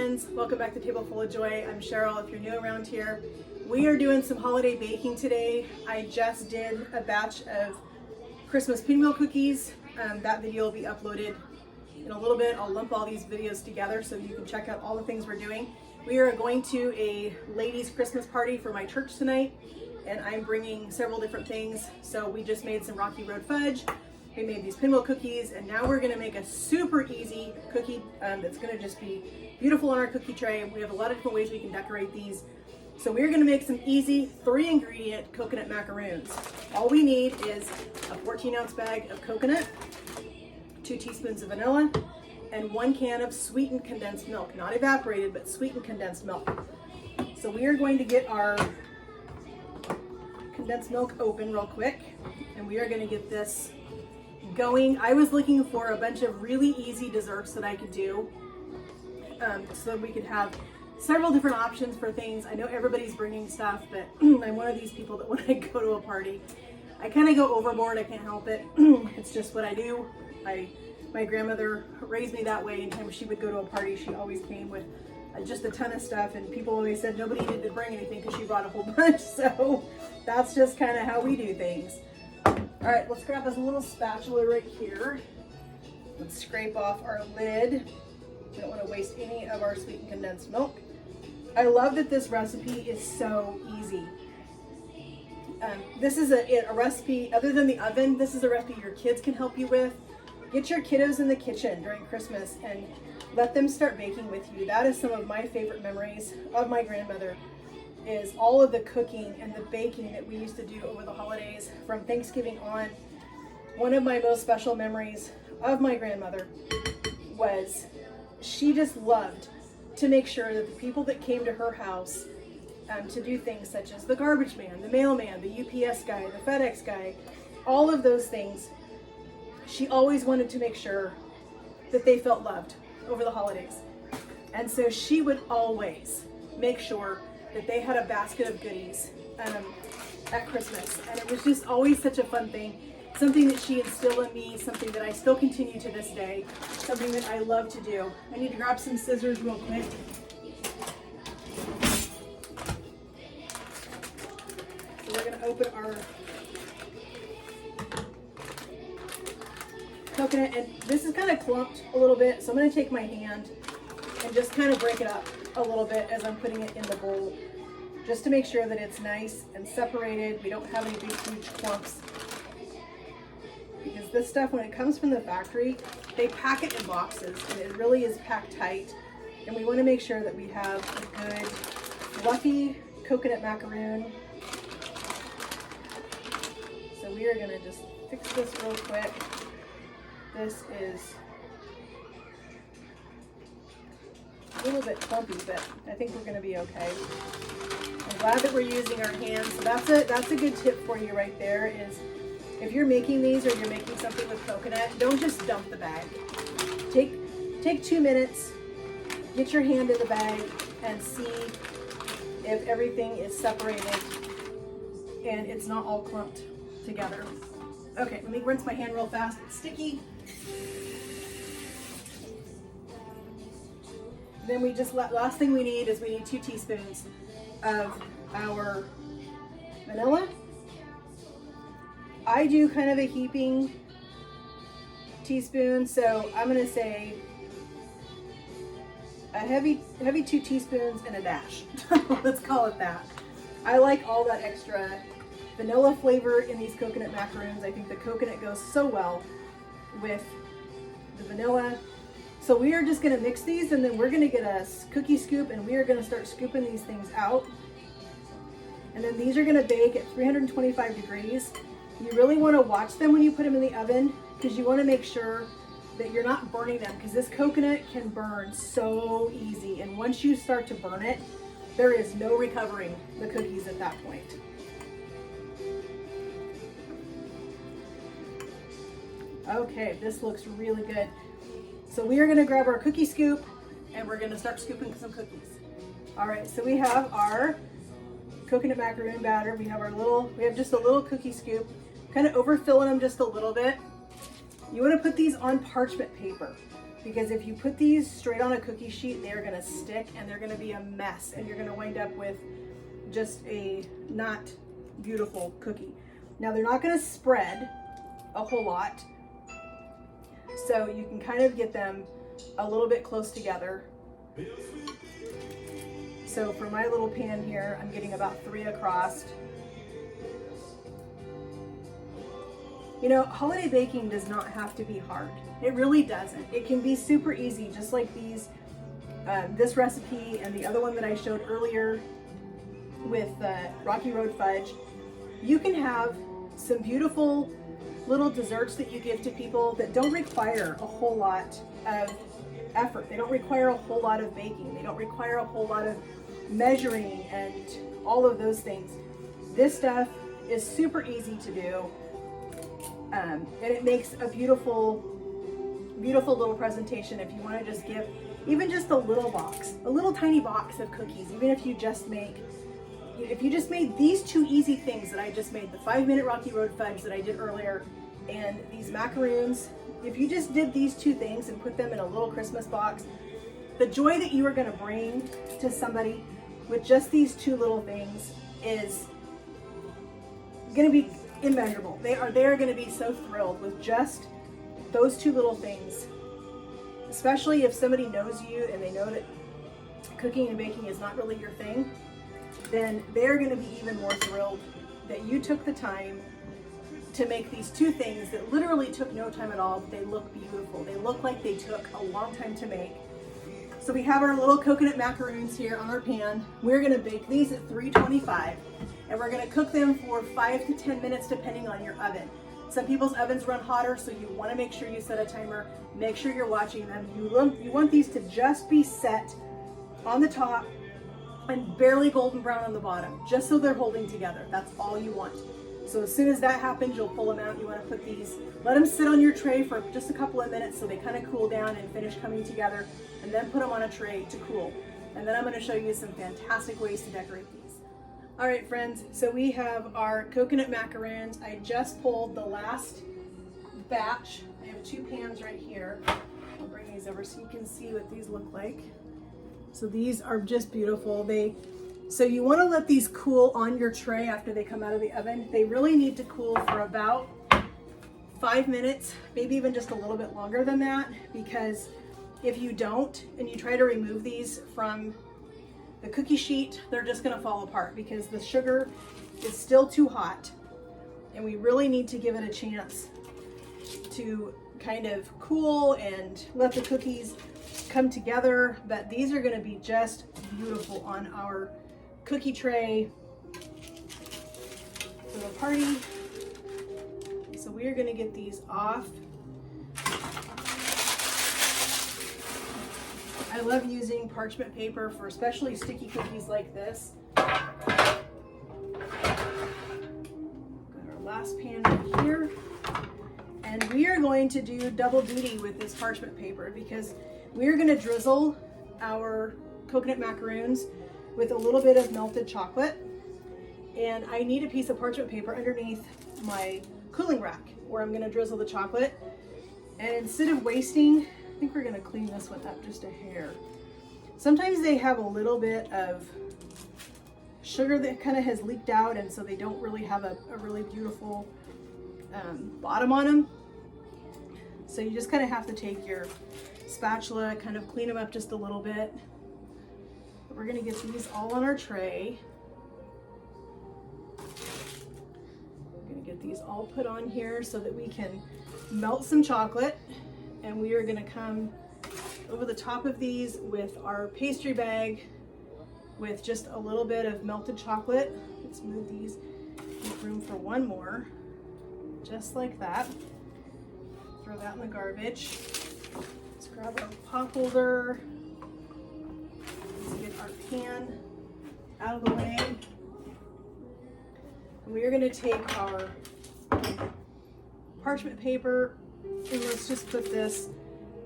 friends, welcome back to Table Full of Joy. I'm Cheryl. If you're new around here, we are doing some holiday baking today. I just did a batch of Christmas pinwheel cookies. That video will be uploaded in a little bit. I'll lump all these videos together so you can check out all the things we're doing. We are going to a ladies' Christmas party for my church tonight, and I'm bringing several different things. So we just made some Rocky Road fudge. We made these pinwheel cookies, and now we're gonna make a super easy cookie that's gonna just be beautiful on our cookie tray. We have a lot of different ways we can decorate these. So we're gonna make some easy 3-ingredient coconut macaroons. All we need is a 14-ounce bag of coconut, 2 teaspoons of vanilla, and 1 can of sweetened condensed milk. Not evaporated, but sweetened condensed milk. So we are going to get our condensed milk open real quick, and we are gonna get this going. I was looking for a bunch of really easy desserts that I could do so that we could have several different options for things. I know everybody's bringing stuff, but I'm one of these people that when I go to a party, I kind of go overboard. I can't help it. It's just what I do. My grandmother raised me that way. Anytime she would go to a party, she always came with just a ton of stuff, and people always said nobody needed to bring anything because she brought a whole bunch. So that's just kind of how we do things. All right, let's grab this little spatula right here. Let's scrape off our lid. We don't want to waste any of our sweetened condensed milk. I love that this recipe is so easy. This is a recipe, other than the oven, this is a recipe your kids can help you with. Get your kiddos in the kitchen during Christmas and let them start baking with you. That is some of my favorite memories of my grandmother, is all of the cooking and the baking that we used to do over the holidays from Thanksgiving on. One of my most special memories of my grandmother was she just loved to make sure that the people that came to her house to do things such as the garbage man, the mailman, the UPS guy, the FedEx guy, all of those things, she always wanted to make sure that they felt loved over the holidays. And so she would always make sure that they had a basket of goodies at Christmas. And it was just always such a fun thing. Something that she instilled in me, something that I still continue to this day, something that I love to do. I need to grab some scissors real quick. So we're gonna open our coconut, and this is kind of clumped a little bit, so I'm gonna take my hand and just kind of break it up a little bit as I'm putting it in the bowl, just to make sure that it's nice and separated. We don't have any big huge clumps, because this stuff, when it comes from the factory, they pack it in boxes and it really is packed tight, and we want to make sure that we have a good fluffy coconut macaroon. So we are going to just fix this real quick. This is a little bit clumpy, but I think we're going to be okay. I'm glad that we're using our hands. So that's a good tip for you right there, is if you're making these or you're making something with coconut, don't just dump the bag. Take 2 minutes, get your hand in the bag and see if everything is separated and it's not all clumped together. Okay, let me rinse my hand real fast. It's sticky. Then we just, last thing we need is we need 2 teaspoons of our vanilla. I do kind of a heaping teaspoon, so I'm gonna say a heavy 2 teaspoons and a dash. Let's call it that. I like all that extra vanilla flavor in these coconut macaroons. I think the coconut goes so well with the vanilla. So we are just gonna mix these, and then we're gonna get a cookie scoop, and we are gonna start scooping these things out. And then these are gonna bake at 325 degrees. You really wanna watch them when you put them in the oven, because you wanna make sure that you're not burning them, because this coconut can burn so easy. And once you start to burn it, there is no recovering the cookies at that point. Okay, this looks really good. So we are gonna grab our cookie scoop and we're gonna start scooping some cookies. All right, so we have our coconut macaroon batter. We have just a little cookie scoop, kind of overfilling them just a little bit. You want to put these on parchment paper. because if you put these straight on a cookie sheet, they are gonna stick and they're gonna be a mess, and you're gonna wind up with just a not beautiful cookie. Now they're not gonna spread a whole lot, so you can kind of get them a little bit close together. So for my little pan here, I'm getting about 3 across. You know, holiday baking does not have to be hard. It really doesn't. It can be super easy, just like these, this recipe and the other one that I showed earlier with Rocky Road Fudge. You can have some beautiful little desserts that you give to people that don't require a whole lot of effort. They don't require a whole lot of baking. They don't require a whole lot of measuring and all of those things. This stuff is super easy to do, and it makes a beautiful little presentation if you want to just give even just a little box, a little tiny box of cookies. Even if you just made these 2 easy things that I just made, the 5-minute Rocky Road Fudge that I did earlier, and these macaroons, if you just did these 2 things and put them in a little Christmas box, the joy that you are going to bring to somebody with just these 2 little things is going to be immeasurable. They are going to be so thrilled with just those 2 little things, especially if somebody knows you and they know that cooking and baking is not really your thing. Then they're going to be even more thrilled that you took the time to make these 2 things that literally took no time at all, but they look beautiful. They look like they took a long time to make. So we have our little coconut macaroons here on our pan. We're going to bake these at 325, and we're going to cook them for 5 to 10 minutes depending on your oven. Some people's ovens run hotter, so you want to make sure you set a timer. Make sure you're watching them. You want these to just be set on the top and barely golden brown on the bottom, just so they're holding together. That's all you want. So as soon as that happens, you'll pull them out. You want to put these, let them sit on your tray for just a couple of minutes so they kind of cool down and finish coming together, and then put them on a tray to cool. And then I'm going to show you some fantastic ways to decorate these. All right, friends, so we have our coconut macaroons. I just pulled the last batch. I have 2 pans right here. I'll bring these over so you can see what these look like. So these are just beautiful. So you want to let these cool on your tray after they come out of the oven. They really need to cool for about 5 minutes, maybe even just a little bit longer than that, because if you don't and you try to remove these from the cookie sheet, they're just going to fall apart because the sugar is still too hot, and we really need to give it a chance to kind of cool and let the cookies come together. But these are going to be just beautiful on our cookie tray for the party. So we are going to get these off. I love using parchment paper for especially sticky cookies like this. Got our last pan right here. And we are going to do double duty with this parchment paper because we are going to drizzle our coconut macaroons with a little bit of melted chocolate. And I need a piece of parchment paper underneath my cooling rack where I'm going to drizzle the chocolate. And instead of wasting, I think we're going to clean this one up just a hair. Sometimes they have a little bit of sugar that kind of has leaked out, and so they don't really have a really beautiful bottom on them. So you just kind of have to take your spatula, kind of clean them up just a little bit. But we're going to get these all on our tray. We're going to get these all put on here so that we can melt some chocolate. And we are going to come over the top of these with our pastry bag with just a little bit of melted chocolate. Let's move these, make room for one more, just like that. Throw that in the garbage. Let's grab our pot holder. Let's get our pan out of the way. And we are going to take our parchment paper and let's just put this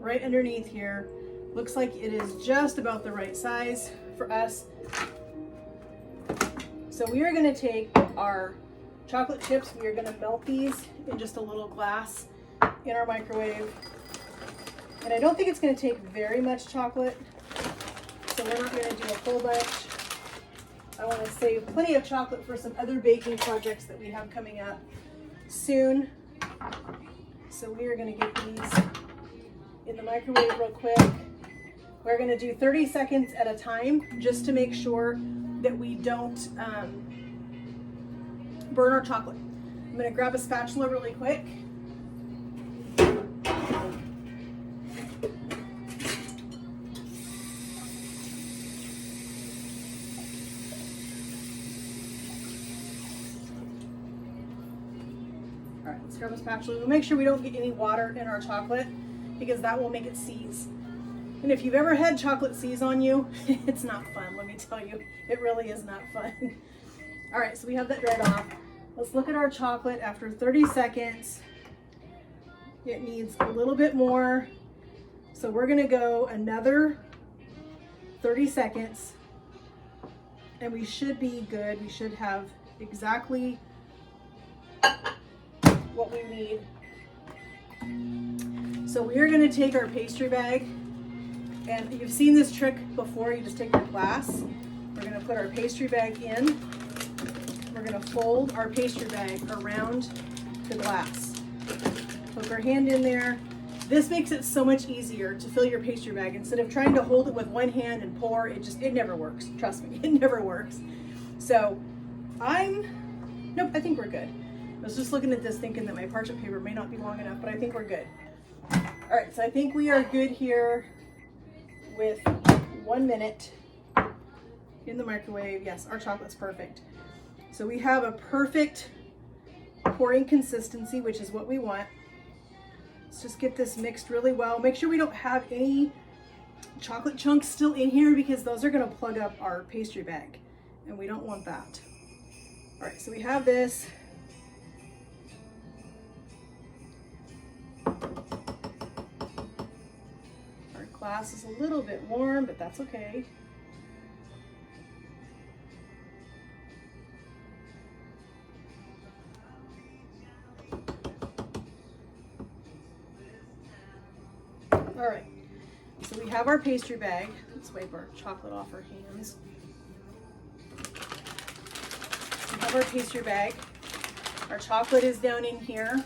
right underneath here. Looks like it is just about the right size for us. So we are going to take our chocolate chips. We are going to melt these in just a little glass in our microwave. And I don't think it's going to take very much chocolate, so we're not going to do a whole bunch. I want to save plenty of chocolate for some other baking projects that we have coming up soon. So we are going to get these in the microwave real quick. We're going to do 30 seconds at a time just to make sure that we don't burn our chocolate. I'm going to grab a spatula really quick. All right, let's grab a spatula. We'll make sure we don't get any water in our chocolate because that will make it seize. And if you've ever had chocolate seize on you, it's not fun, let me tell you. It really is not fun. All right, so we have that dried off. Let's look at our chocolate after 30 seconds. It needs a little bit more. So we're gonna go another 30 seconds and we should be good. We should have exactly what we need. So we are gonna take our pastry bag, and you've seen this trick before. You just take your glass. We're gonna put our pastry bag in. We're gonna fold our pastry bag around the glass. Poke our hand in there. This makes it so much easier to fill your pastry bag. Instead of trying to hold it with one hand and pour, it never works. Trust me, it never works. So nope, I think we're good. I was just looking at this thinking that my parchment paper may not be long enough, but I think we're good. All right, so I think we are good here with 1 minute in the microwave. Yes, our chocolate's perfect. So we have a perfect pouring consistency, which is what we want. Let's just get this mixed really well. Make sure we don't have any chocolate chunks still in here because those are gonna plug up our pastry bag and we don't want that. All right, so we have this. Our glass is a little bit warm, but that's okay. All right, so we have our pastry bag. Let's wipe our chocolate off our hands. We have our pastry bag. Our chocolate is down in here.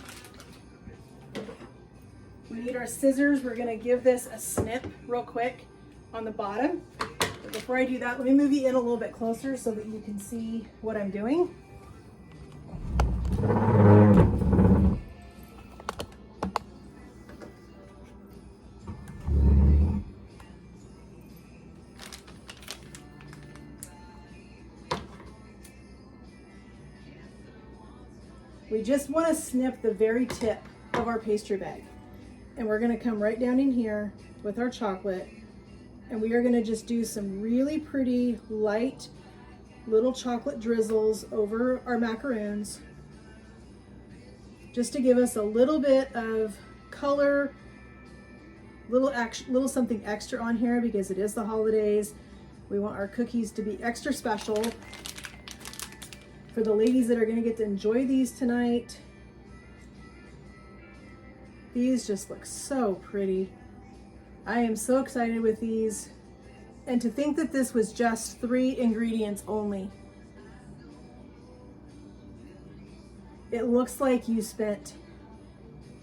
We need our scissors. We're gonna give this a snip real quick on the bottom. But before I do that, let me move you in a little bit closer so that you can see what I'm doing. We just want to snip the very tip of our pastry bag. And we're going to come right down in here with our chocolate. And we are going to just do some really pretty light little chocolate drizzles over our macaroons. Just to give us a little bit of color, little something extra on here because it is the holidays. We want our cookies to be extra special. For the ladies that are going to get to enjoy these tonight. These just look so pretty. I am so excited with these. And to think that this was just 3 ingredients only. It looks like you spent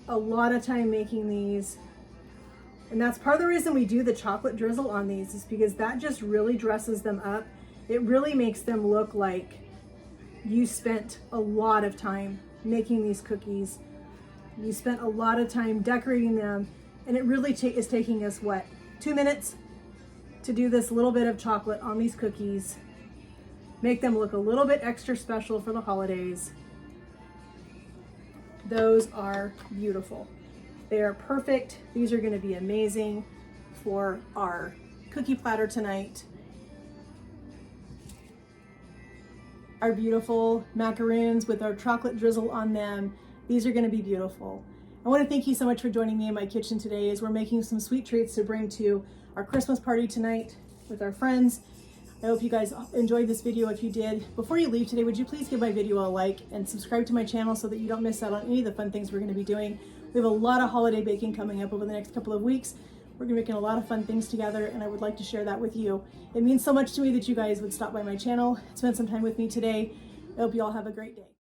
a lot of time making these. And that's part of the reason we do the chocolate drizzle on these, is because that just really dresses them up. It really makes them look like you spent a lot of time making these cookies. You spent a lot of time decorating them, and it really is taking us, what, 2 minutes to do this little bit of chocolate on these cookies. Make them look a little bit extra special for the holidays. Those are beautiful. They are perfect. These are going to be amazing for our cookie platter tonight. Our beautiful macaroons with our chocolate drizzle on them. These are going to be beautiful. I want to thank you so much for joining me in my kitchen today as we're making some sweet treats to bring to our Christmas party tonight with our friends. I hope you guys enjoyed this video. If you did, before you leave today, would you please give my video a like and subscribe to my channel so that you don't miss out on any of the fun things we're going to be doing. We have a lot of holiday baking coming up over the next couple of weeks. We're gonna be making a lot of fun things together, and I would like to share that with you. It means so much to me that you guys would stop by my channel, spend some time with me today. I hope you all have a great day.